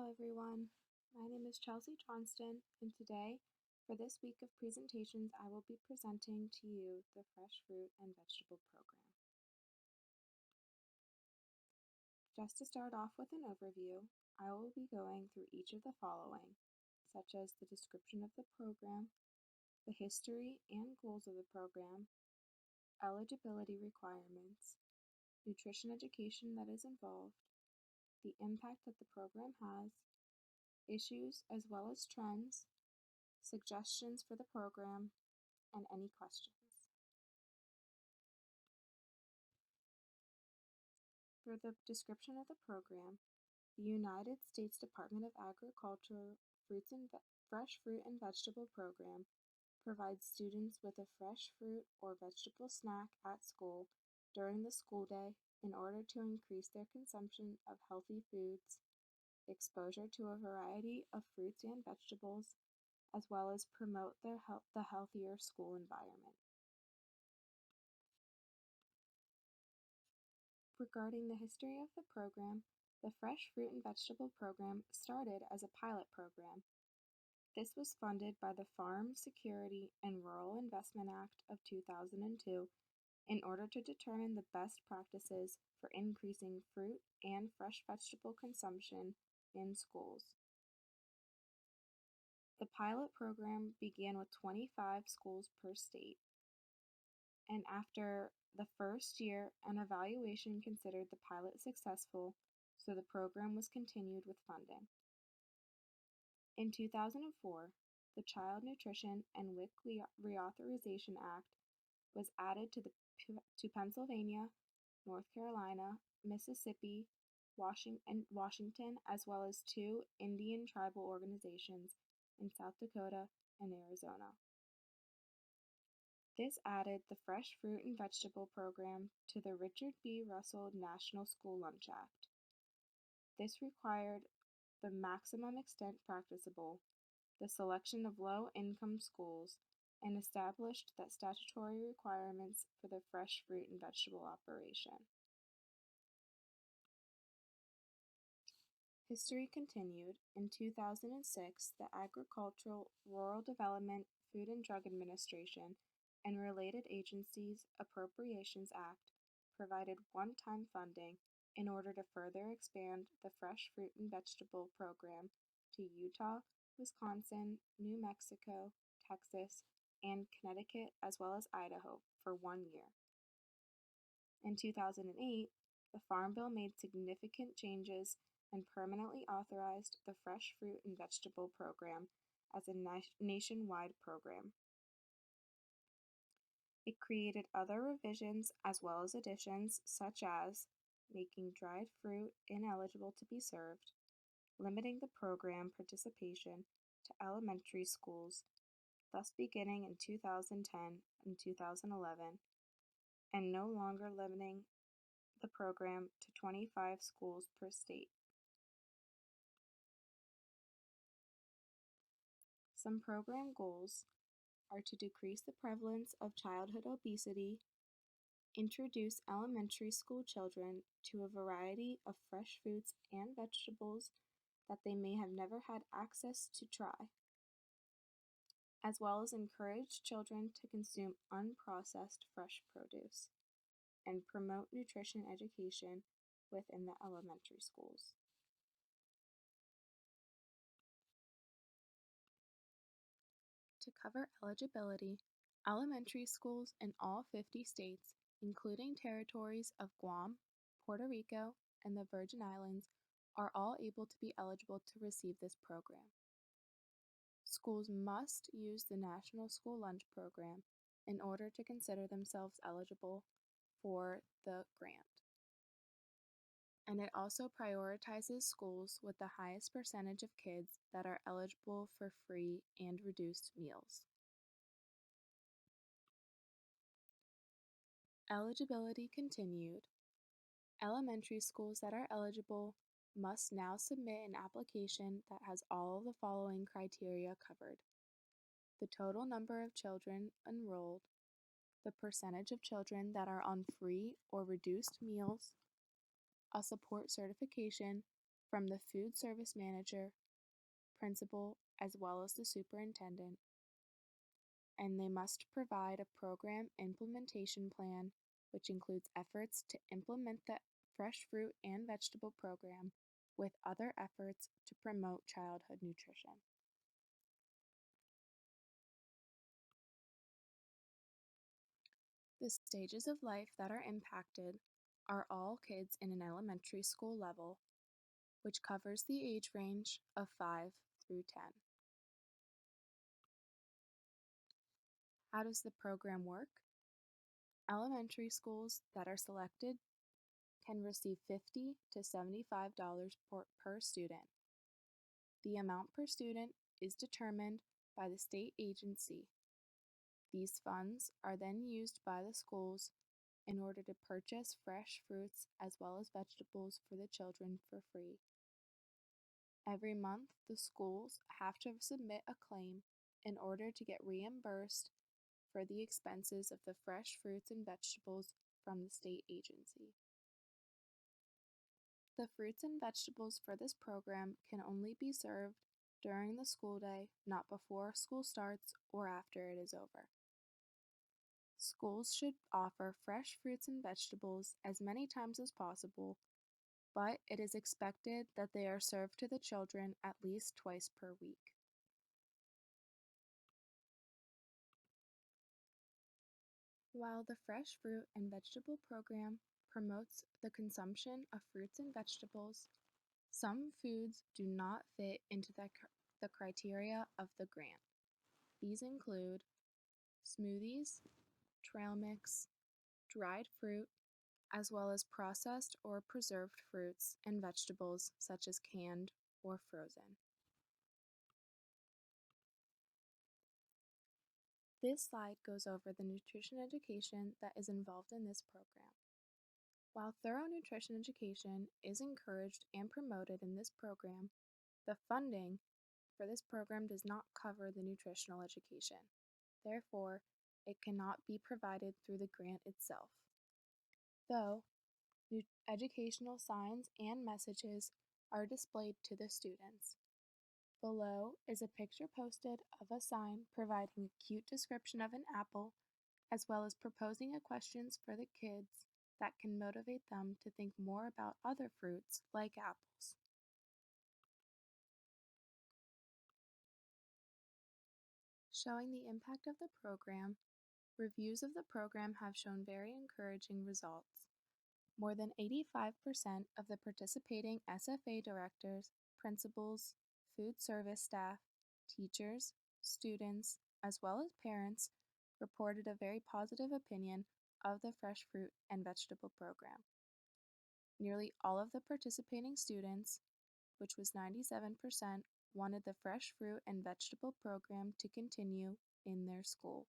Hello everyone, my name is Chelsea Johnston, and today, for this week of presentations, I will be presenting to you the Fresh Fruit and Vegetable Program. Just to start off with an overview, I will be going through each of the following, such as the description of the program, the history and goals of the program, eligibility requirements, nutrition education that is involved, the impact that the program has, issues as well as trends, suggestions for the program, and any questions. For the description of the program, the United States Department of Agriculture Fresh Fruit and Vegetable Program provides students with a fresh fruit or vegetable snack at school during the school day in order to increase their consumption of healthy foods, exposure to a variety of fruits and vegetables, as well as promote the healthier school environment. Regarding the history of the program, the Fresh Fruit and Vegetable Program started as a pilot program. This was funded by the Farm Security and Rural Investment Act of 2002 in order to determine the best practices for increasing fruit and fresh vegetable consumption in schools. The pilot program began with 25 schools per state, and after the first year, an evaluation considered the pilot successful, so the program was continued with funding. In 2004, the Child Nutrition and WIC Reauthorization Act was added to Pennsylvania, North Carolina, Mississippi, Washington, as well as two Indian tribal organizations in South Dakota and Arizona. This added the Fresh Fruit and Vegetable Program to the Richard B. Russell National School Lunch Act. This required the maximum extent practicable, the selection of low-income schools, and established that statutory requirements for the fresh fruit and vegetable operation. History continued. In 2006, the Agricultural, Rural Development, Food and Drug Administration and related agencies Appropriations Act provided one-time funding in order to further expand the Fresh Fruit and Vegetable Program to Utah, Wisconsin, New Mexico, Texas, and Connecticut, as well as Idaho, for 1 year. In 2008, the Farm Bill made significant changes and permanently authorized the Fresh Fruit and Vegetable Program as a nationwide program. It created other revisions as well as additions, such as making dried fruit ineligible to be served, limiting the program participation to elementary schools, thus beginning in 2010 and 2011, and no longer limiting the program to 25 schools per state. Some program goals are to decrease the prevalence of childhood obesity, introduce elementary school children to a variety of fresh fruits and vegetables that they may have never had access to try, as well as encourage children to consume unprocessed fresh produce, and promote nutrition education within the elementary schools. To cover eligibility, elementary schools in all 50 states, including territories of Guam, Puerto Rico, and the Virgin Islands, are all able to be eligible to receive this program. Schools must use the National School Lunch Program in order to consider themselves eligible for the grant. And it also prioritizes schools with the highest percentage of kids that are eligible for free and reduced meals. Eligibility continued. Elementary schools that are eligible must now submit an application that has all of the following criteria covered: the total number of children enrolled, the percentage of children that are on free or reduced meals, a support certification from the food service manager, principal, as well as the superintendent, and they must provide a program implementation plan, which includes efforts to implement the fresh fruit and vegetable program with other efforts to promote childhood nutrition. The stages of life that are impacted are all kids in an elementary school level, which covers the age range of 5 through 10. How does the program work? Elementary schools that are selected can receive $50 to $75 per student. The amount per student is determined by the state agency. These funds are then used by the schools in order to purchase fresh fruits as well as vegetables for the children for free. Every month, the schools have to submit a claim in order to get reimbursed for the expenses of the fresh fruits and vegetables from the state agency. The fruits and vegetables for this program can only be served during the school day, not before school starts or after it is over. Schools should offer fresh fruits and vegetables as many times as possible, but it is expected that they are served to the children at least twice per week. While the fresh fruit and vegetable program promotes the consumption of fruits and vegetables, some foods do not fit into the criteria of the grant. These include smoothies, trail mix, dried fruit, as well as processed or preserved fruits and vegetables such as canned or frozen. This slide goes over the nutrition education that is involved in this program. While thorough nutrition education is encouraged and promoted in this program, the funding for this program does not cover the nutritional education. Therefore, it cannot be provided through the grant itself. Though, educational signs and messages are displayed to the students. Below is a picture posted of a sign providing a cute description of an apple, as well as proposing a questions for the kids that can motivate them to think more about other fruits like apples. Showing the impact of the program, reviews of the program have shown very encouraging results. More than 85% of the participating SFA directors, principals, food service staff, teachers, students, as well as parents reported a very positive opinion of the fresh fruit and vegetable program. Nearly all of the participating students, which was 97%, wanted the fresh fruit and vegetable program to continue in their school.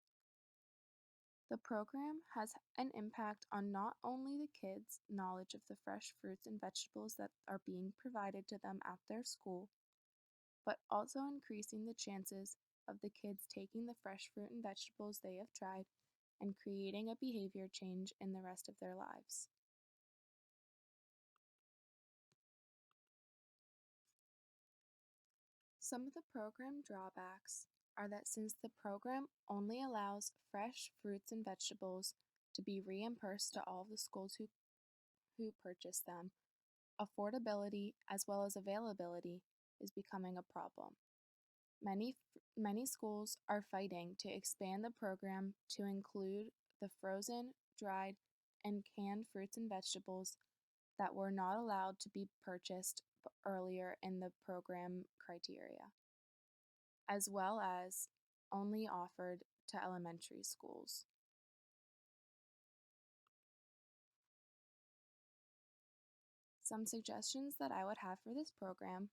The program has an impact on not only the kids' knowledge of the fresh fruits and vegetables that are being provided to them at their school, but also increasing the chances of the kids taking the fresh fruit and vegetables they have tried and creating a behavior change in the rest of their lives. Some of the program drawbacks are that since the program only allows fresh fruits and vegetables to be reimbursed to all the schools who purchase them, affordability as well as availability is becoming a problem. Many schools are fighting to expand the program to include the frozen, dried, and canned fruits and vegetables that were not allowed to be purchased earlier in the program criteria, as well as only offered to elementary schools. Some suggestions that I would have for this program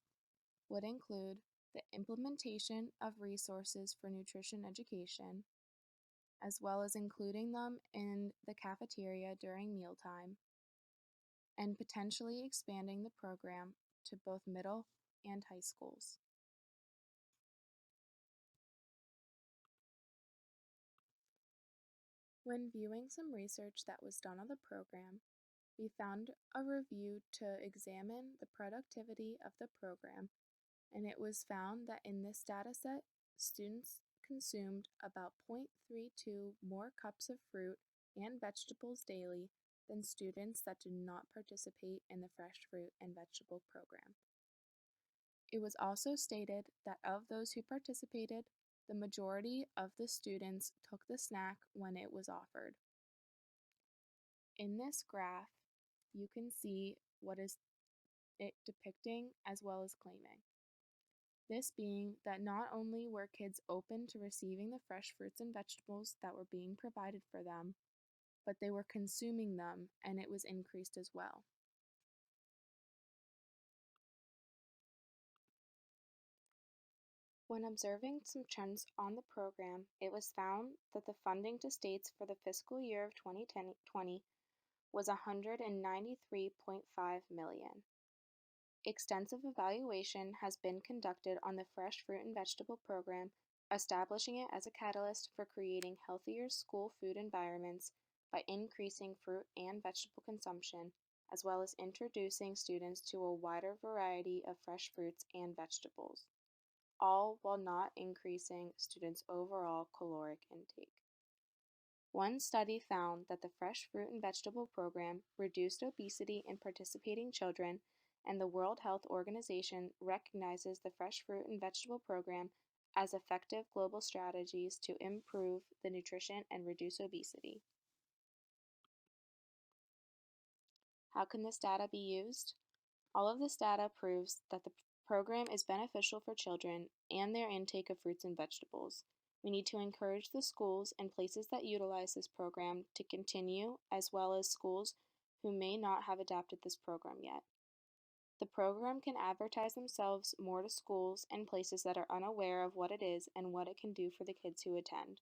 would include the implementation of resources for nutrition education, as well as including them in the cafeteria during mealtime, and potentially expanding the program to both middle and high schools. When viewing some research that was done on the program, we found a review to examine the productivity of the program, and it was found that in this dataset, students consumed about 0.32 more cups of fruit and vegetables daily than students that did not participate in the fresh fruit and vegetable program. It was also stated that of those who participated, the majority of the students took the snack when it was offered. In this graph, you can see what is it depicting as well as claiming. This being that not only were kids open to receiving the fresh fruits and vegetables that were being provided for them, but they were consuming them and it was increased as well. When observing some trends on the program, it was found that the funding to states for the fiscal year of 2020 was $193.5 million. Extensive evaluation has been conducted on the fresh fruit and vegetable program, establishing it as a catalyst for creating healthier school food environments by increasing fruit and vegetable consumption, as well as introducing students to a wider variety of fresh fruits and vegetables, all while not increasing students' overall caloric intake. One study found that the fresh fruit and vegetable program reduced obesity in participating children, and the World Health Organization recognizes the fresh fruit and vegetable program as effective global strategies to improve the nutrition and reduce obesity. How can this data be used? All of this data proves that the program is beneficial for children and their intake of fruits and vegetables. We need to encourage the schools and places that utilize this program to continue, as well as schools who may not have adapted this program yet. The program can advertise themselves more to schools and places that are unaware of what it is and what it can do for the kids who attend.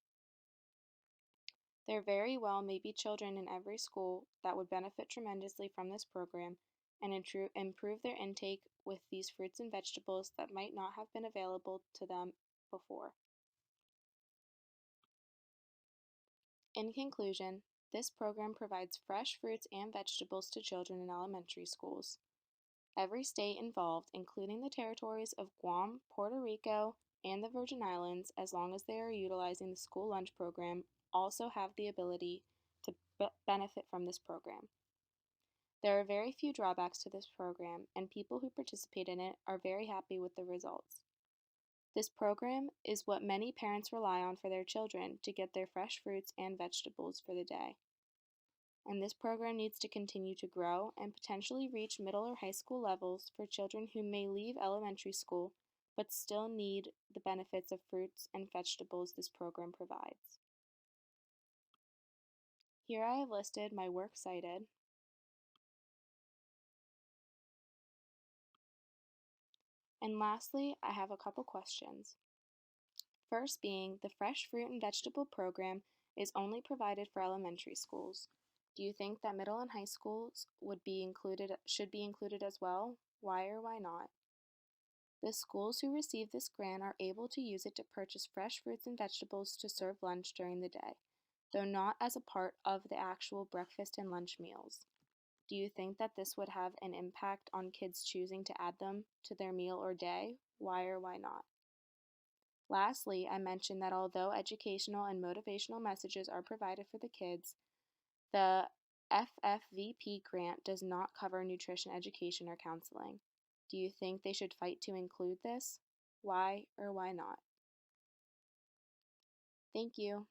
There very well may be children in every school that would benefit tremendously from this program and improve their intake with these fruits and vegetables that might not have been available to them before. In conclusion, this program provides fresh fruits and vegetables to children in elementary schools. Every state involved, including the territories of Guam, Puerto Rico, and the Virgin Islands, as long as they are utilizing the school lunch program, also have the ability to benefit from this program. There are very few drawbacks to this program, and people who participate in it are very happy with the results. This program is what many parents rely on for their children to get their fresh fruits and vegetables for the day. And this program needs to continue to grow and potentially reach middle or high school levels for children who may leave elementary school but still need the benefits of fruits and vegetables this program provides. Here I have listed my work cited. And lastly, I have a couple questions. First being, the fresh fruit and vegetable program is only provided for elementary schools. Do you think that middle and high schools should be included as well? Why or why not? The schools who receive this grant are able to use it to purchase fresh fruits and vegetables to serve lunch during the day, though not as a part of the actual breakfast and lunch meals. Do you think that this would have an impact on kids choosing to add them to their meal or day? Why or why not? Lastly, I mentioned that although educational and motivational messages are provided for the kids, the FFVP grant does not cover nutrition education or counseling. Do you think they should fight to include this? Why or why not? Thank you.